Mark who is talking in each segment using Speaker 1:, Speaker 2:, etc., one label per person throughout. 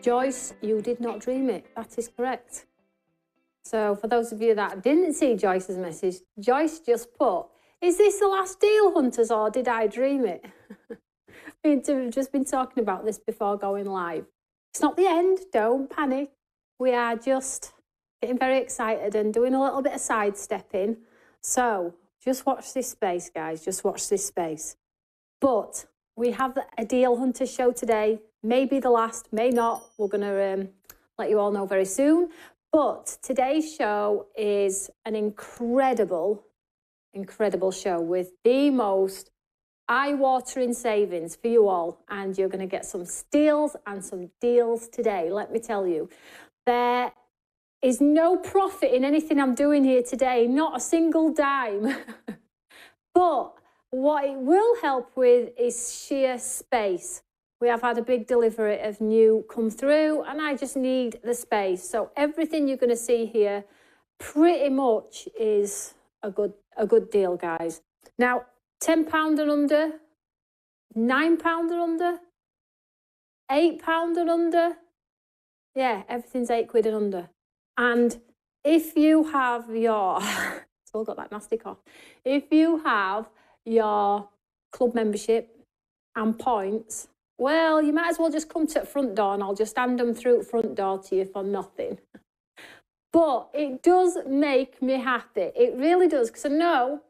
Speaker 1: Joyce, you did not dream it. That is correct. So for those of you that didn't see Joyce's message, Joyce just put, is this the last deal, hunters, or did I dream it? We've just been talking about this before going live. It's not the end, don't panic. We are just getting very excited and doing a little bit of sidestepping. So just watch this space, guys, just watch this space. But we have a Deal Hunter show today, maybe the last, may not. We're going to let you all know very soon. But today's show is an incredible show with the most eye-watering savings for you all. And you're going to get some steals and some deals today, let me tell you. There is no profit in anything I'm doing here today, not a single dime. But what it will help with is sheer space. We have had a big delivery of new come through and I just need the space. So everything you're going to see here pretty much is a good deal, guys. Now, £10 and under, £9 and under, £8 and under. Yeah, everything's £8 and under. And if you have your, still got that nasty cough. If you have your club membership and points, well, you might as well just come to the front door and I'll just hand them through the front door to you for nothing. But it does make me happy. It really does, because I know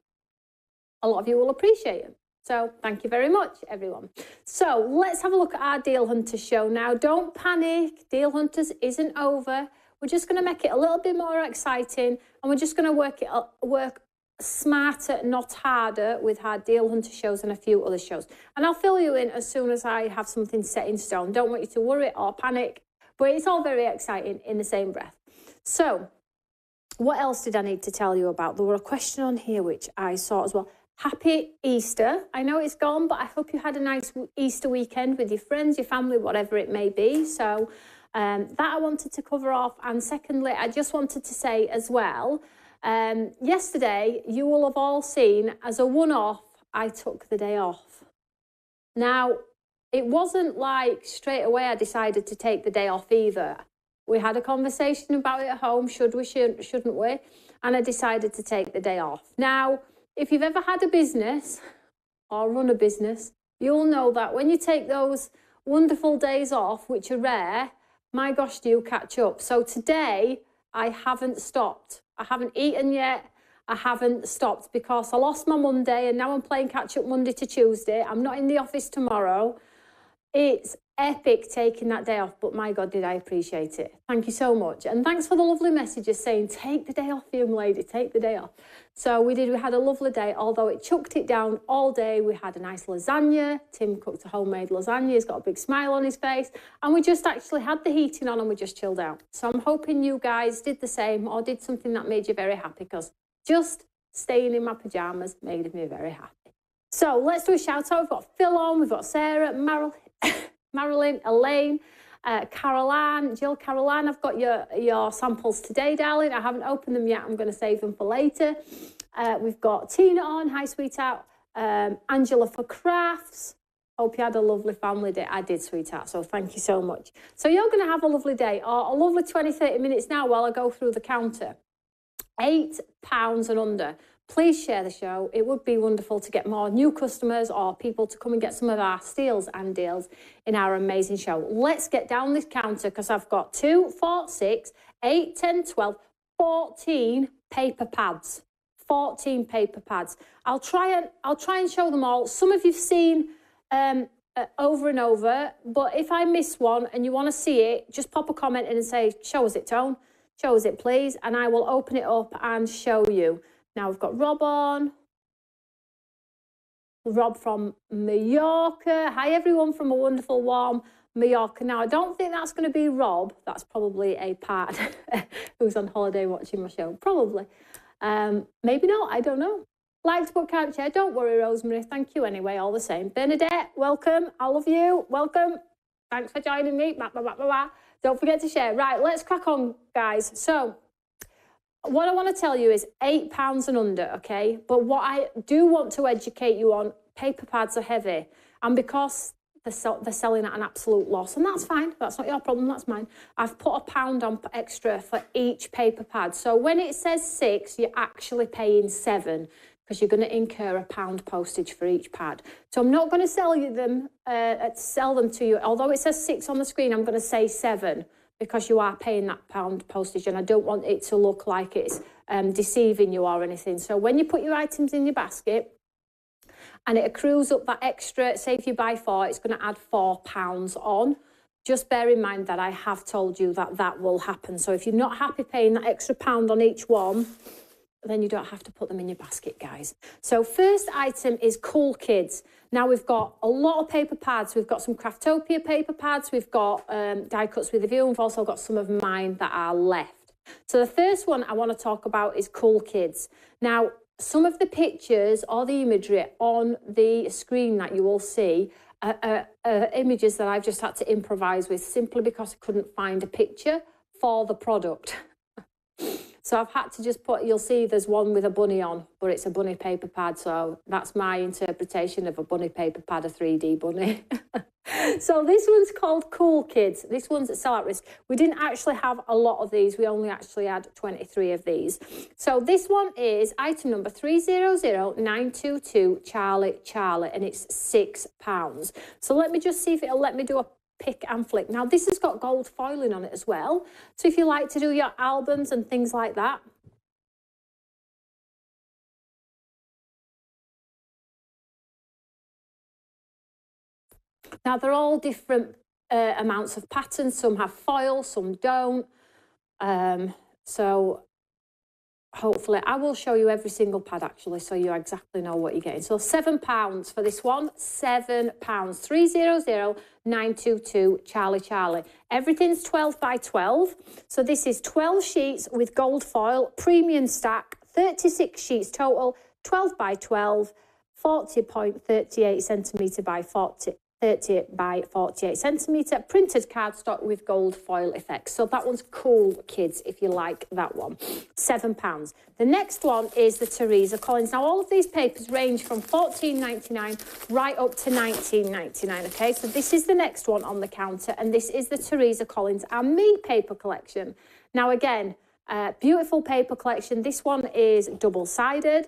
Speaker 1: a lot of you will appreciate it. So thank you very much, everyone. So let's have a look at our Deal Hunters show now. Don't panic. Deal Hunters isn't over. We're just going to make it a little bit more exciting, and we're just going to work smarter, not harder, with our Deal Hunter shows and a few other shows. And I'll fill you in as soon as I have something set in stone. Don't want you to worry or panic, but it's all very exciting in the same breath. So what else did I need to tell you about? There were a question on here which I saw as well. Happy Easter. I know it's gone, but I hope you had a nice Easter weekend with your friends, your family, whatever it may be. So that I wanted to cover off. And secondly, I just wanted to say as well, yesterday, you will have all seen, as a one-off, I took the day off. Now, it wasn't like straight away I decided to take the day off either. We had a conversation about it at home, should we, shouldn't we? And I decided to take the day off. Now, if you've ever had a business or run a business, you'll know that when you take those wonderful days off, which are rare, my gosh, do you catch up. So today, I haven't stopped. I haven't eaten yet. I haven't stopped because I lost my Monday and now I'm playing catch up Monday to Tuesday. I'm not in the office tomorrow. It's epic taking that day off, but my God, did I appreciate it. Thank you so much. And thanks for the lovely messages saying, take the day off, young lady, take the day off. So we had a lovely day, although it chucked it down all day. We had a nice lasagna. Tim cooked a homemade lasagna. He's got a big smile on his face. And we just actually had the heating on and we just chilled out. So I'm hoping you guys did the same or did something that made you very happy, because just staying in my pyjamas made me very happy. So let's do a shout out. We've got Phil on, we've got Sarah, Marilyn, Elaine, Caroline, Jill Caroline. I've got your samples today, darling. I haven't opened them yet. I'm going to save them for later. We've got Tina on. Hi, sweetheart. Angela for crafts. Hope you had a lovely family day. I did, sweetheart, so thank you so much. So you're going to have a lovely day, or a lovely 20, 30 minutes now while I go through the counter. £8 and under. Please share the show. It would be wonderful to get more new customers or people to come and get some of our steals and deals in our amazing show. Let's get down this counter, because I've got 2, 4, 6, 8, 10, 12, 14 paper pads. 14 paper pads. I'll try and show them all. Some of you've seen over and over, but if I miss one and you want to see it, just pop a comment in and say, show us it, Tone. Show us it, please, and I will open it up and show you. Now we've got Rob on. Rob from Mallorca. Hi, everyone from a wonderful, warm Mallorca. Now, I don't think that's going to be Rob. That's probably a partner who's on holiday watching my show. Probably. Maybe not. I don't know. Liked but can't share. Don't worry, Rosemary. Thank you anyway, all the same. Bernadette, welcome. I love you. Welcome. Thanks for joining me. Don't forget to share. Right, let's crack on, guys. So, what I want to tell you is £8 and under, okay? But what I do want to educate you on, paper pads are heavy. And because they're selling at an absolute loss, and that's fine. That's not your problem, that's mine. I've put £1 on extra for each paper pad. So when it says 6, you're actually paying 7 because you're going to incur £1 postage for each pad. So I'm not going to sell them to you. Although it says 6 on the screen, I'm going to say 7 because you are paying that £1 postage, and I don't want it to look like it's deceiving you or anything. So when you put your items in your basket, and it accrues up that extra, say if you buy 4, it's going to add £4 on. Just bear in mind that I have told you that that will happen. So if you're not happy paying that extra £1 on each one, then you don't have to put them in your basket, guys. So first item is Cool Kids. Now we've got a lot of paper pads. We've got some Craftopia paper pads. We've got die cuts with a view. We've also got some of mine that are left. So the first one I want to talk about is Cool Kids. Now, some of the pictures or the imagery on the screen that you will see are images that I've just had to improvise with simply because I couldn't find a picture for the product. So I've had to just put, you'll see there's one with a bunny on, but it's a bunny paper pad. So that's my interpretation of a bunny paper pad, a 3D bunny. So this one's called Cool Kids. This one's at sell at risk. We didn't actually have a lot of these. We only actually had 23 of these. So this one is item number 300922 Charlie Charlie, and it's £6. So let me just see if it'll let me do a pick and flick. Now this has got gold foiling on it as well. So if you like to do your albums and things like that, now they're all different amounts of patterns. Some have foil, some don't. So hopefully I will show you every single pad actually, so you exactly know what you're getting. So £7 for this one, £7. 300922 Charlie Charlie. Everything's 12 by 12. So this is 12 sheets with gold foil, premium stack, 36 sheets total, 12 by 12, 40.38 centimetre by 30 by 48 centimetre, printed cardstock with gold foil effects. So that one's Cool Kids, if you like that one. £7. The next one is the Teresa Collins. Now, all of these papers range from $14.99 right up to $19.99, okay? So this is the next one on the counter, and this is the Teresa Collins and Me paper collection. Now, again, beautiful paper collection. This one is double-sided.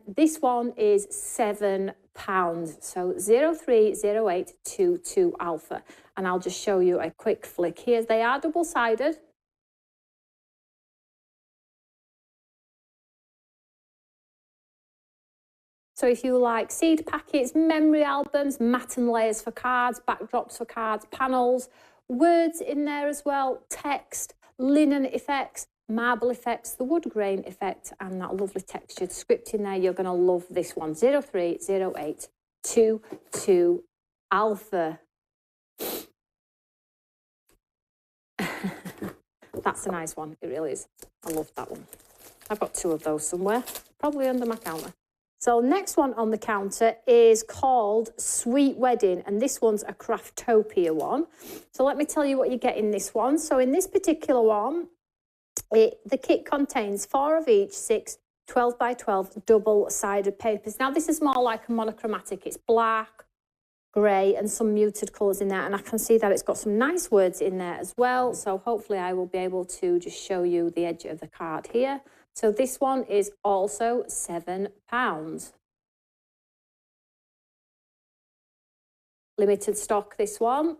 Speaker 1: This one is £7. So 030822 alpha. And I'll just show you a quick flick here. They are double-sided. So if you like seed packets, memory albums, matte and layers for cards, backdrops for cards, panels, words in there as well, text, linen effects, marble effects, the wood grain effect, and that lovely textured script in there. You're going to love this one. 030822 alpha. That's a nice one. It really is. I love that one. I've got 2 of those somewhere, probably under my counter. So next one on the counter is called Sweet Wedding, and this one's a Craftopia one. So let me tell you what you get in this one. So in this particular one, the kit contains 4 of each, 6 12 by 12 double-sided papers. Now, this is more like a monochromatic. It's black, grey, and some muted colours in there. And I can see that it's got some nice words in there as well. So hopefully I will be able to just show you the edge of the card here. So this one is also £7. Limited stock, this one.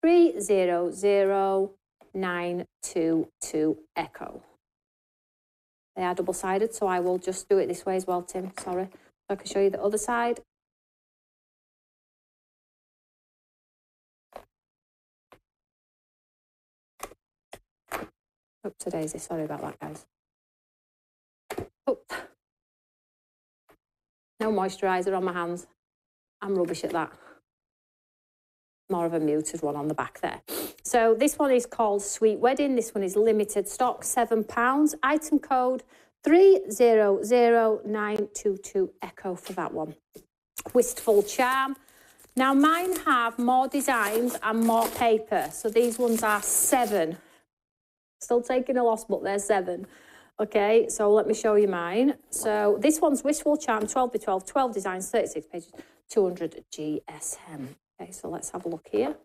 Speaker 1: 300922 Echo. They are double-sided, so I will just do it this way as well, Tim. Sorry. So I can show you the other side. Oops, a daisy. Sorry about that, guys. Oh. No moisturiser on my hands. I'm rubbish at that. More of a muted one on the back there. So this one is called Sweet Wedding. This one is limited stock, £7. Item code 300922 Echo for that one. Wistful Charm. Now mine have more designs and more paper. So these ones are £7. Still taking a loss, but they're £7. Okay, so let me show you mine. So this one's Wistful Charm, 12 by 12, 12 designs, 36 pages, 200 GSM. Okay, so let's have a look here.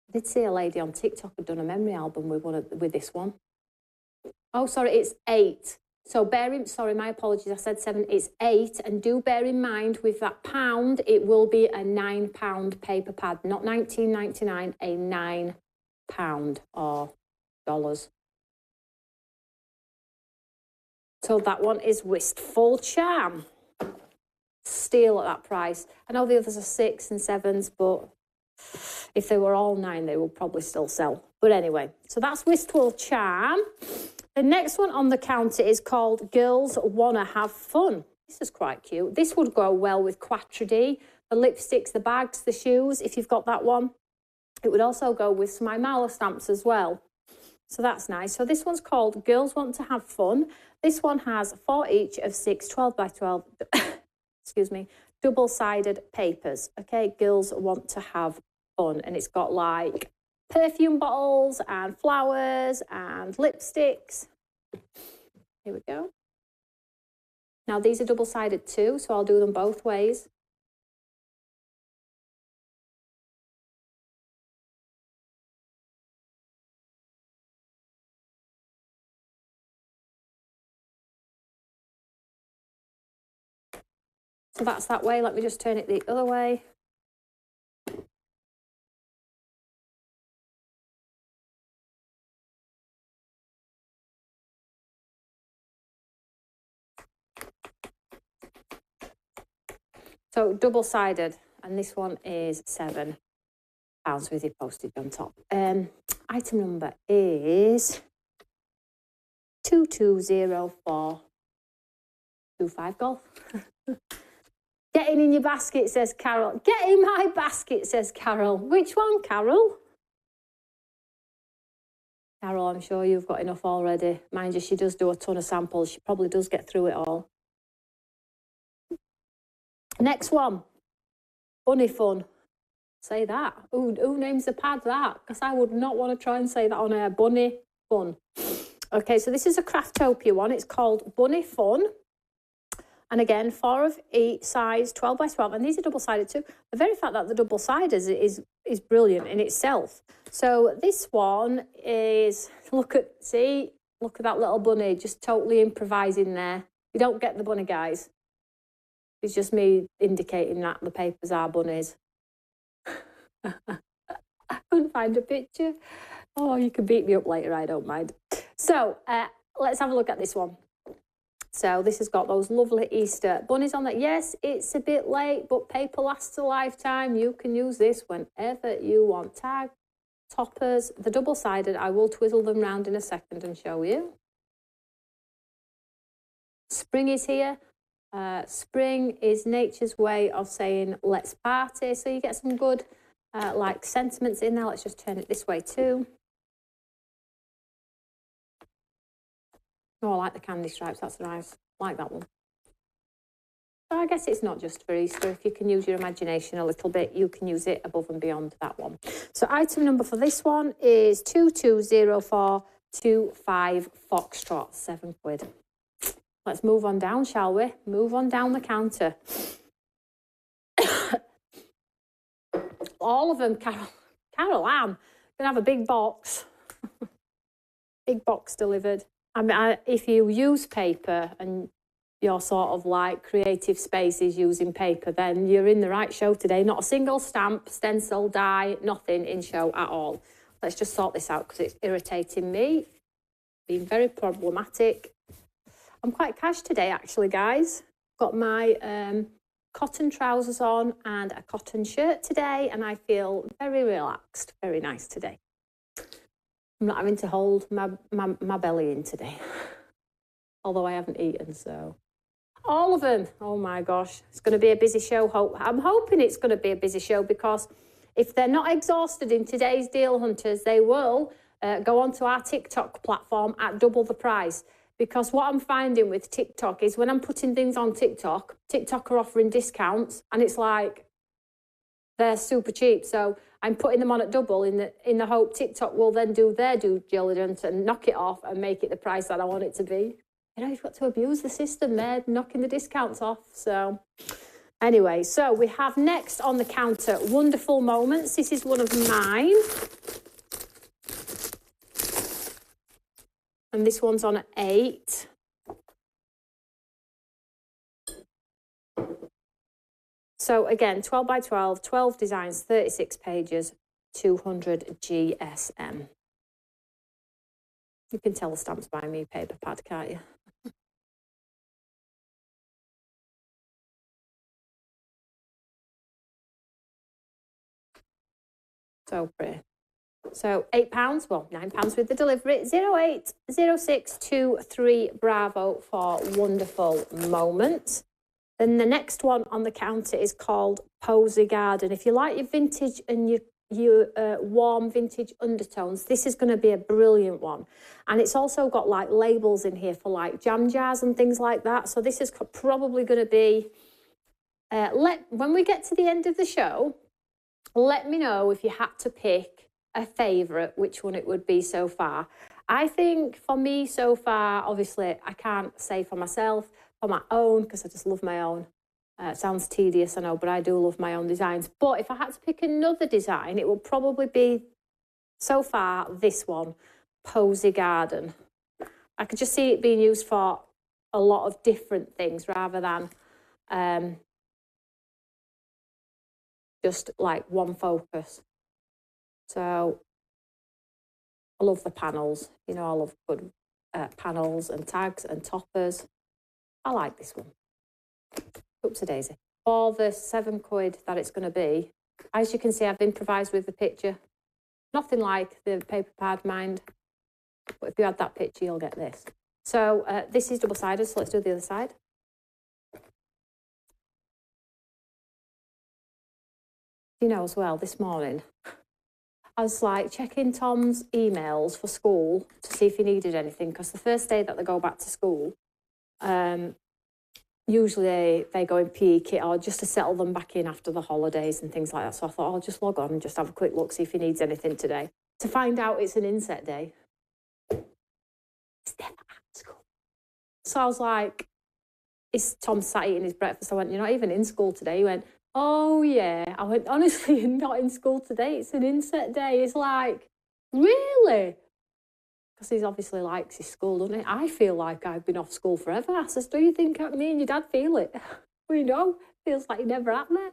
Speaker 1: I did see a lady on TikTok had done a memory album with this one. Oh, sorry, it's 8. So sorry, my apologies, I said 7, it's 8. And do bear in mind with that pound, it will be a £9 paper pad, not $19.99, a £9 or dollars. So that one is Wistful Charm. Steal at that price. I know the others are 6 and 7s, but if they were all 9, they would probably still sell. But anyway, so that's Wistful Charm. The next one on the counter is called Girls Wanna Have Fun. This is quite cute. This would go well with Quatre D, the lipsticks, the bags, the shoes, if you've got that one. It would also go with some Imala stamps as well. So that's nice. So this one's called Girls Want to Have Fun. This one has 4 each of 6 12 by 12, excuse me, double-sided papers. Okay, Girls Want to Have Fun. And it's got like perfume bottles and flowers and lipsticks. Here we go. Now these are double-sided too, so I'll do them both ways. So that's that way. Let me just turn it the other way. So double-sided, and this one is £7 with your postage on top. Item number is 220425 Golf. Getting in your basket, says Carol. Get in my basket, says Carol. Which one, Carol? Carol, I'm sure you've got enough already. Mind you, she does do a ton of samples. She probably does get through it all. Next one, Bunny Fun. Say that. Who names the pad that? Because I would not want to try and say that on air. Bunny Fun. Okay, so this is a Craftopia one. It's called Bunny Fun. And again, 4 of each size, 12 by 12. And these are double-sided too. The very fact that the double-sided is brilliant in itself. So this one is, look at that little bunny just totally improvising there. You don't get the bunny, guys. It's just me indicating that the papers are bunnies. I couldn't find a picture. Oh, you can beat me up later, I don't mind. So let's have a look at this one. So this has got those lovely Easter bunnies on it. Yes, it's a bit late, but paper lasts a lifetime. You can use this whenever you want. Tag, toppers, the double-sided. I will twizzle them round in a second and show you. Spring is here. Spring is nature's way of saying let's party. So you get some good like sentiments in there. Let's just turn it this way too. Oh, I like the candy stripes. That's nice. I like that one. So I guess it's not just for Easter. If you can use your imagination a little bit, you can use it above and beyond that one. So item number for this one is 220425 Foxtrot, £7. Let's move on down, shall we? Move on down the counter. All of them, Carol. Carol, I'm going to have a big box. Big box delivered. I mean, if you use paper and you're sort of like creative spaces using paper, then you're in the right show today. Not a single stamp, stencil, die, nothing in show at all. Let's just sort this out because it's irritating me. Being very problematic. I'm quite cash today, actually, guys. Got my cotton trousers on and a cotton shirt today, and I feel very relaxed, very nice today. I'm not having to hold my belly in today, although I haven't eaten, so. All of them. Oh, my gosh. It's going to be a busy show. I'm hoping it's going to be a busy show because if they're not exhausted in today's Deal Hunters, they will go onto our TikTok platform at double the price. Because what I'm finding with TikTok is when I'm putting things on TikTok, TikTok are offering discounts and it's like they're super cheap. So I'm putting them on at double in the hope TikTok will then do their due diligence and knock it off and make it the price that I want it to be. You know, you've got to abuse the system there, knocking the discounts off. So anyway, so we have next on the counter, Wonderful Moments. This is one of mine. And this one's on at 8. So again, 12 by 12, 12 designs, 36 pages, 200 GSM. You can tell the stamp's by me paper pad, can't you? So pretty. So £8, well, £9 with the delivery. 080623 Bravo for Wonderful Moments. Then the next one on the counter is called Posy Garden. If you like your vintage and your warm vintage undertones, this is going to be a brilliant one. And it's also got like labels in here for like jam jars and things like that. So this is probably going to be, when we get to the end of the show, let me know if you had to pick a favourite, which one it would be so far. I think for me so far, obviously I can't say for myself, for my own, because I just love my own. It sounds tedious, I know, but I do love my own designs. But if I had to pick another design, it would probably be, so far, this one, Posy Garden. I could just see it being used for a lot of different things rather than just like one focus. So I love the panels. You know, I love good panels and tags and toppers. I like this one. Oopsie daisy. For the £7 that it's going to be, as you can see, I've improvised with the picture. Nothing like the paper pad, mind. But if you add that picture, you'll get this. So this is double-sided, so let's do the other side. You know, as well, this morning, I was like checking Tom's emails for school to see if he needed anything, because the first day that they go back to school, usually they go in PE kit or just to settle them back in after the holidays and things like that. So I thought, I'll just log on and just have a quick look, see if he needs anything today. To find out it's an inset day. It's never at school. So I was like, is Tom sat eating his breakfast? I went, you're not even in school today. He went, oh yeah. I went, honestly, you're not in school today. It's an inset day. It's like, really? Because he obviously likes his school, doesn't he? I feel like I've been off school forever. I says, do you think me and your dad feel it? We know. Feels like you never happened there.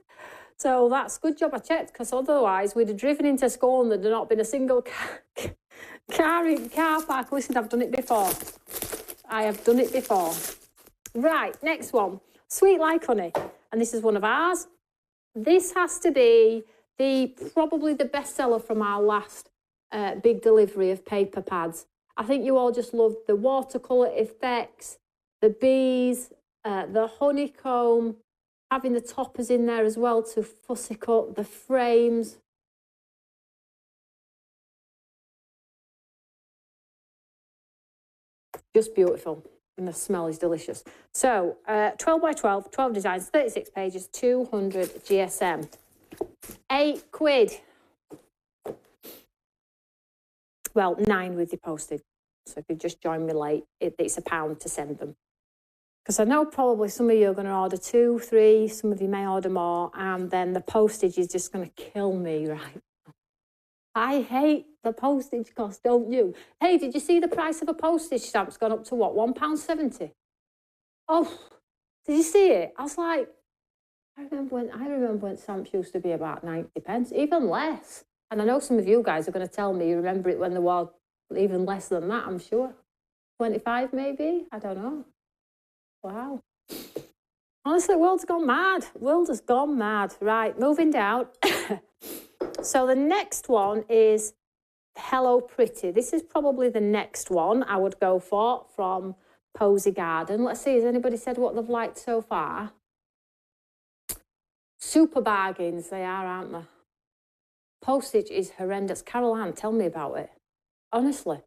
Speaker 1: So that's good job I checked, because otherwise we'd have driven into school and there'd not been a single car park. Listen, I've done it before. I have done it before. Right, next one. Sweet Like Honey. And this is one of ours. This has to be probably the bestseller from our last big delivery of paper pads. I think you all just loved the watercolour effects, the bees, the honeycomb, having the toppers in there as well to fussy cut, the frames. Just beautiful. And the smell is delicious. So 12 by 12, 12 designs, 36 pages, 200 GSM. £8. Well, 9 with the postage. So if you just join me late, it's £1 to send them. Because I know probably some of you are going to order 2, 3, some of you may order more, and then the postage is just going to kill me, right? I hate the postage cost, don't you? Hey, did you see the price of a postage stamp's gone up to what, £1.70? Oh, did you see it? I was like, I remember when stamps used to be about 90 pence, even less. And I know some of you guys are going to tell me you remember it when they were even less than that, I'm sure. 25 maybe? I don't know. Wow. Honestly, the world's gone mad. The world has gone mad. Right, moving down. So the next one is Hello Pretty. This is probably the next one I would go for from Posy Garden. Let's see, has anybody said what they've liked so far? Super bargains they are, aren't they? Postage is horrendous. Carol Ann, tell me about it. Honestly.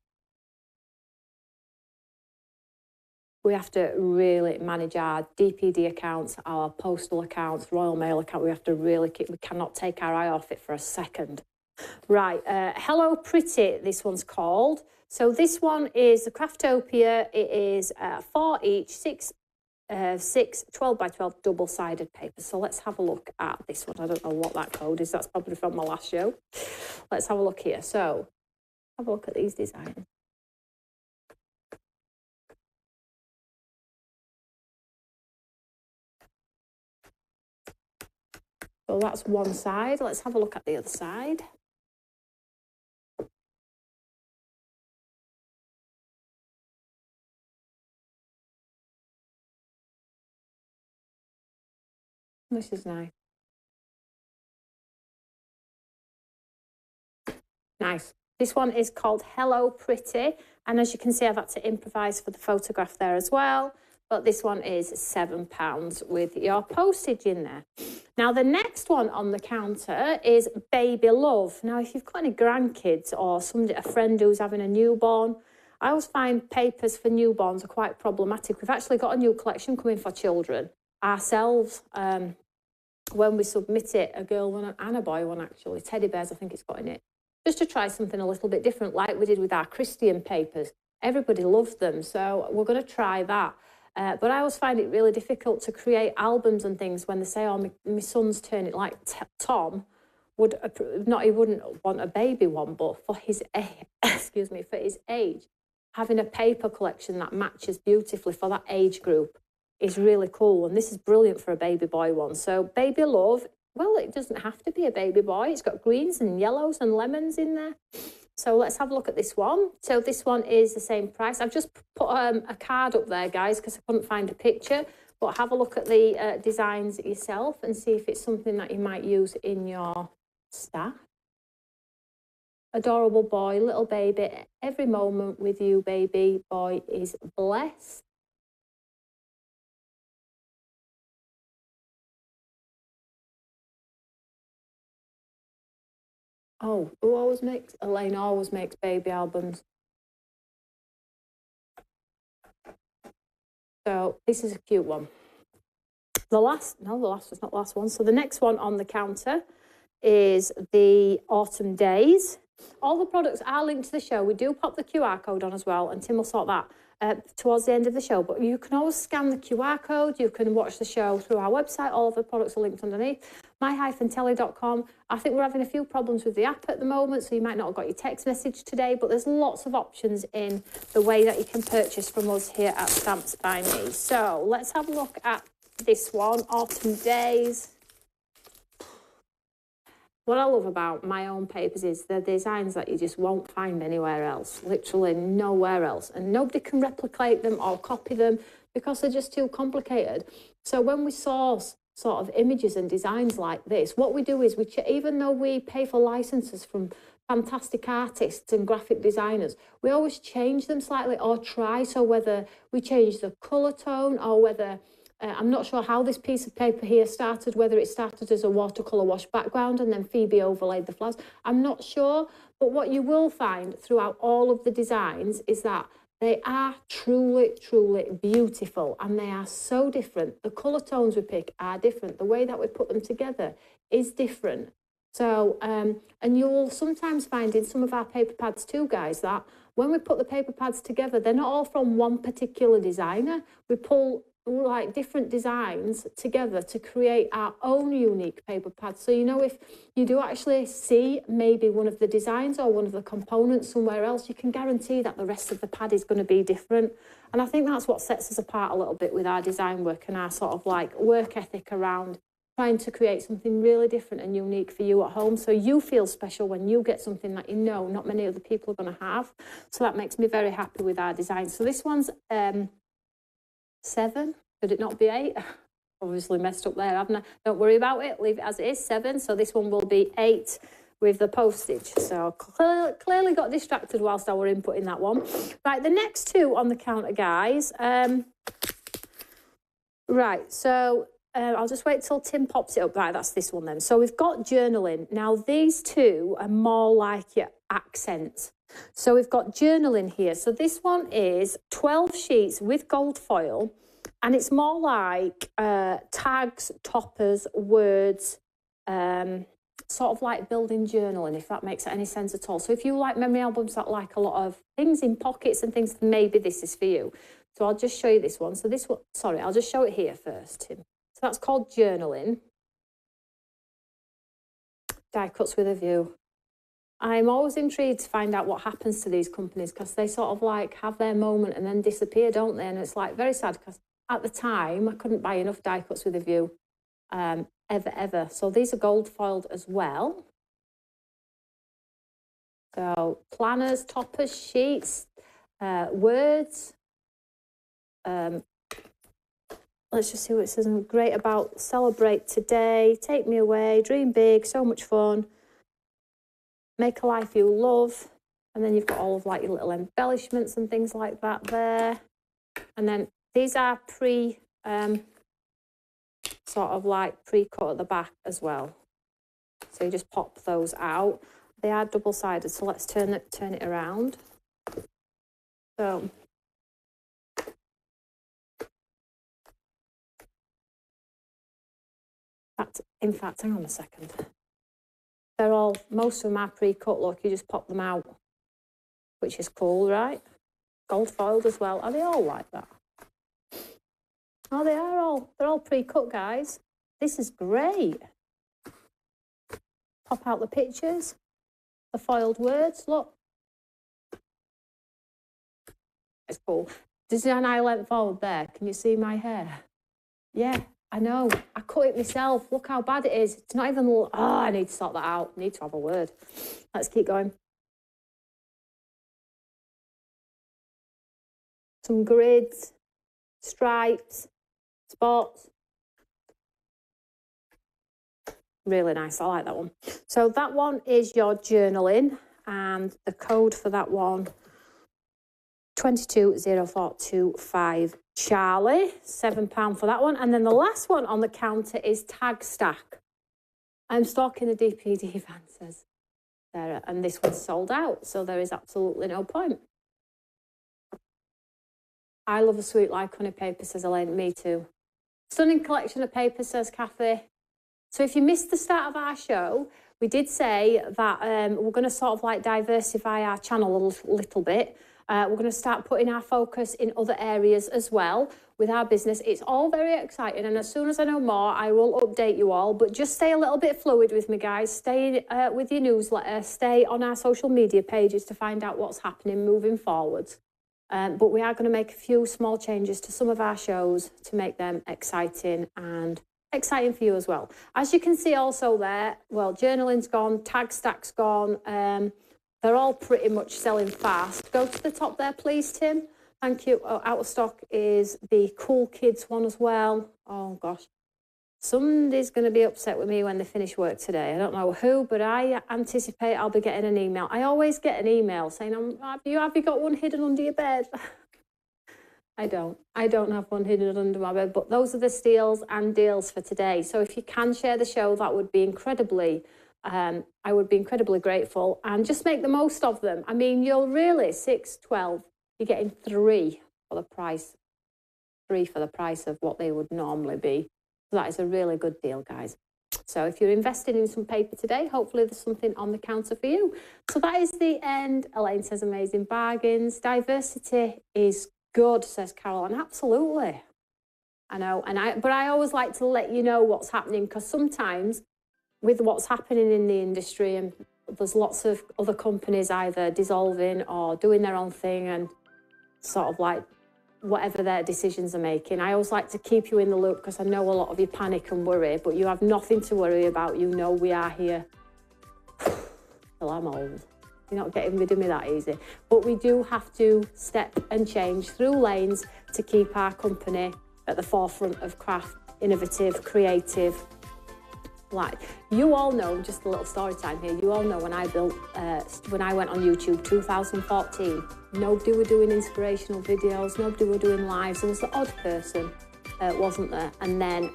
Speaker 1: We have to really manage our DPD accounts, our postal accounts, Royal Mail account. We have to really we cannot take our eye off it for a second. Right, Hello Pretty, this one's called. So this one is the Craftopia. It is 4 each, 6 12 by 12 double-sided paper. So let's have a look at this one. I don't know what that code is. That's probably from my last show. Let's have a look here. So have a look at these designs. So that's one side. Let's have a look at the other side. This is nice. Nice. This one is called Hello Pretty. And as you can see, I've had to improvise for the photograph there as well. But this one is £7 with your postage in there. Now, the next one on the counter is Baby Love. Now, if you've got any grandkids or somebody, a friend who's having a newborn, I always find papers for newborns are quite problematic. We've actually got a new collection coming for children ourselves. When we submit it, a girl one and a boy one, actually. Teddy bears, I think it's got in it. Just to try something a little bit different, like we did with our Christian papers. Everybody loved them, so we're going to try that. But I always find it really difficult to create albums and things when they say, oh, my son's turning, like Tom would not, he wouldn't want a baby one, but for his excuse me, for his age, having a paper collection that matches beautifully for that age group is really cool. And this is brilliant for a baby boy one. So Baby Love, well, it doesn't have to be a baby boy. It's got greens and yellows and lemons in there. So let's have a look at this one. So this one is the same price. I've just put a card up there, guys, because I couldn't find a picture. But have a look at the designs yourself and see if it's something that you might use in your staff. Adorable boy, little baby. Every moment with you, baby boy, is blessed. Oh, who always makes? Elaine always makes baby albums. So this is a cute one. The last is not the last one. So the next one on the counter is the Autumn Days. All the products are linked to the show. We do pop the QR code on as well, and Tim will sort that towards the end of the show. But you can always scan the QR code. You can watch the show through our website. All of the products are linked underneath. my-telly.com. I think we're having a few problems with the app at the moment, so you might not have got your text message today, but there's lots of options in the way that you can purchase from us here at Stamps by Me. So let's have a look at this one, Autumn Days. What I love about my own papers is the designs that you just won't find anywhere else, literally nowhere else. And nobody can replicate them or copy them because they're just too complicated. So when we source sort of images and designs like this, what we do is even though we pay for licenses from fantastic artists and graphic designers, we always change them slightly or try. So whether we change the colour tone or whether... I'm not sure how this piece of paper here started, whether it started as a watercolour wash background and then Phoebe overlaid the flowers. I'm not sure, but what you will find throughout all of the designs is that they are truly, truly beautiful and they are so different. The colour tones we pick are different. The way that we put them together is different. So, and you'll sometimes find in some of our paper pads too, guys, that when we put the paper pads together, they're not all from one particular designer. We pull like different designs together to create our own unique paper pads. So, you know, if you do actually see maybe one of the designs or one of the components somewhere else, you can guarantee that the rest of the pad is going to be different. And I think that's what sets us apart a little bit with our design work and our sort of like work ethic around trying to create something really different and unique for you at home. So you feel special when you get something that you know not many other people are going to have. So that makes me very happy with our design. So this one's 7. Could it not be 8? Obviously messed up there, haven't I? Don't worry about it. Leave it as it is, 7. So this one will be 8 with the postage. So clearly got distracted whilst I were inputting that one. Right, the next two on the counter, guys. Right, so I'll just wait till Tim pops it up. Right, that's this one then. So we've got journaling. Now, these two are more like your accents. So we've got journaling here. So this one is 12 sheets with gold foil, and it's more like tags, toppers, words, sort of like building journaling, if that makes any sense at all. So if you like memory albums that like a lot of things in pockets and things, maybe this is for you. So I'll just show you this one. So this one, sorry, I'll just show it here first, Tim. So that's called journaling. Die cuts with a view. I'm always intrigued to find out what happens to these companies, because they sort of like have their moment and then disappear, don't they? And it's like very sad, because at the time I couldn't buy enough die cuts with a view ever. So these are gold foiled as well. So planners, toppers, sheets, words. Let's just see what it says. Great about celebrate today, take me away, dream big, so much fun, make a life you love. And then you've got all of like your little embellishments and things like that there. And then these are sort of like pre-cut at the back as well. So you just pop those out. They are double-sided, so let's turn it around. So in fact, hang on a second. They're all, most of them are pre-cut, look, you just pop them out, which is cool, right? Gold foiled as well. Are they all like that? Oh, they're all pre-cut, guys. This is great. Pop out the pictures, the foiled words, look. It's cool. Design eye length forward there. Can you see my hair? Yeah, I know. I cut it myself. Look how bad it is. It's not even, oh, I need to sort that out. I need to have a word. Let's keep going. Some grids, stripes, spots. Really nice. I like that one. So that one is your journaling, and the code for that one, 220425 Charlie, £7 for that one. And then the last one on the counter is Tag Stack. I'm stalking the DPD van, says Sarah, and this one's sold out, so there is absolutely no point. I love a sweet like honey paper, says Elaine. Me too. Stunning collection of papers, says Kathy. So if you missed the start of our show, we did say that we're going to sort of like diversify our channel a little bit. We're going to start putting our focus in other areas as well with our business. It's all very exciting, and as soon as I know more, I will update you all. But just stay a little bit fluid with me, guys. Stay with your newsletter. Stay on our social media pages to find out what's happening moving forwards. But we are going to make a few small changes to some of our shows to make them exciting and exciting for you as well. As you can see also there, well, journaling's gone, Tag Stack's gone. They're all pretty much selling fast. Go to the top there, please, Tim. Thank you. Oh, out of stock is the Cool Kids one as well. Oh, gosh. Somebody's going to be upset with me when they finish work today. I don't know who, but I anticipate I'll be getting an email. I always get an email saying, have you got one hidden under your bed? I don't have one hidden under my bed, but those are the steals and deals for today. So if you can share the show, that would be incredibly, I would be incredibly grateful, and just make the most of them. I mean, you're really 612, you're getting three for the price of what they would normally be. So that is a really good deal, guys. So if you're investing in some paper today, hopefully there's something on the counter for you. So that is the end. Elaine says amazing bargains. Diversity is good, says Carol, and absolutely. I know, but I always like to let you know what's happening, because sometimes with what's happening in the industry, and there's lots of other companies either dissolving or doing their own thing and sort of like whatever their decisions are making. I always like to keep you in the loop, because I know a lot of you panic and worry, but you have nothing to worry about. You know we are here till I'm old. You're not getting rid of me that easy. But we do have to step and change through lanes to keep our company at the forefront of craft, innovative, creative. Like, you all know, just a little story time here, you all know when I went on YouTube 2014, nobody were doing inspirational videos, nobody were doing lives. There was the odd person, wasn't there? And then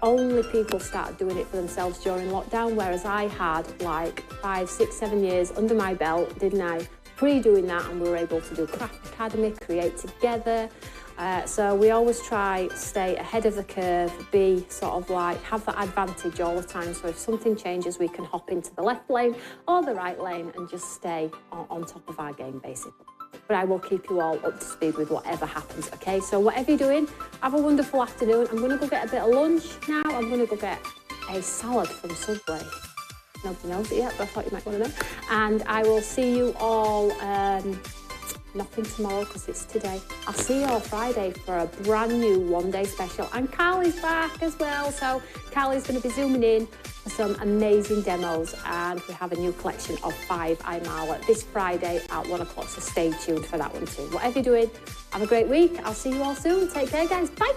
Speaker 1: only people started doing it for themselves during lockdown, whereas I had like 5, 6, 7 years under my belt, didn't I? Pre-doing that, and we were able to do Craft Academy, create together. So we always try stay ahead of the curve, be sort of like, have that advantage all the time. So if something changes, we can hop into the left lane or the right lane and just stay on top of our game, basically. But I will keep you all up to speed with whatever happens, okay? So whatever you're doing, have a wonderful afternoon. I'm going to go get a bit of lunch now. I'm going to go get a salad from Subway. Nobody knows it yet, but I thought you might want to know. And I will see you all... nothing tomorrow because it's today. I'll see you all Friday for a brand new one-day special. And Carly's back as well. So Carly's going to be zooming in for some amazing demos. And we have a new collection of 5 iMala this Friday at 1 o'clock. So stay tuned for that one too. Whatever you're doing, have a great week. I'll see you all soon. Take care, guys. Bye.